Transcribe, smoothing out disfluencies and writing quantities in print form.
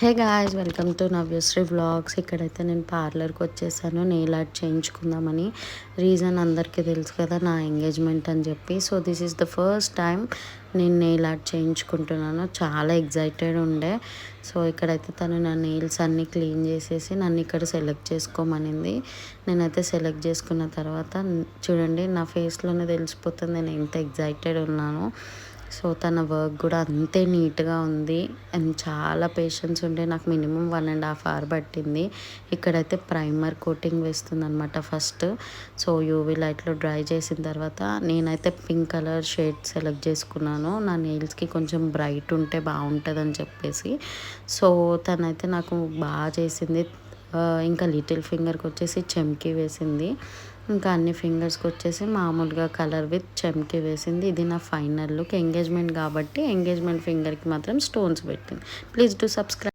Hey guys, welcome to Navyasri vlogs. ఇక్కడైతే నేను పార్లర్కి వచ్చేసాను నెయిల్ ఆర్ట్ చేయించుకుందామని. రీజన్ అందరికీ తెలుసు కదా, నా ఎంగేజ్మెంట్ అని చెప్పి. So this is the first time నేను నెయిల్ ఆర్ట్ చేయించుకుంటున్నాను. చాలా ఎగ్జైటెడ్ ఉండే. సో ఇక్కడైతే తను నా నెయిల్స్ అన్నీ క్లీన్ చేసేసి నన్ను ఇక్కడ సెలెక్ట్ చేసుకోమనింది. నేనైతే సెలెక్ట్ చేసుకున్న తర్వాత చూడండి, నా ఫేస్లోనే తెలిసిపోతుంది నేను ఎంత ఎగ్జైటెడ్ ఉన్నానో. సో తన వర్క్ కూడా అంతే నీట్గా ఉంది అండ్ చాలా పేషెన్స్ ఉండే. నాకు మినిమం 1.5 hour పట్టింది. ఇక్కడైతే ప్రైమర్ కోటింగ్ వేస్తుంది అనమాట ఫస్ట్. సో యూవీ లైట్లో డ్రై చేసిన తర్వాత నేనైతే పింక్ కలర్ షేడ్ సెలెక్ట్ చేసుకున్నాను. నా నెయిల్స్కి కొంచెం బ్రైట్ ఉంటే బాగుంటుందని చెప్పేసి. సో తనైతే నాకు బాగా చేసింది. ఇంకా లిటిల్ ఫింగర్కి వచ్చేసి చెమ్కి వేసింది. ఇంకా అన్ని ఫింగర్స్కి వచ్చేసి మామూలుగా కలర్ విత్ చెమ్కి వేసింది. ఇది నా ఫైనల్ లుక్. ఎంగేజ్మెంట్ కాబట్టి ఎంగేజ్మెంట్ ఫింగర్కి మాత్రం స్టోన్స్ పెట్టింది. Please do subscribe.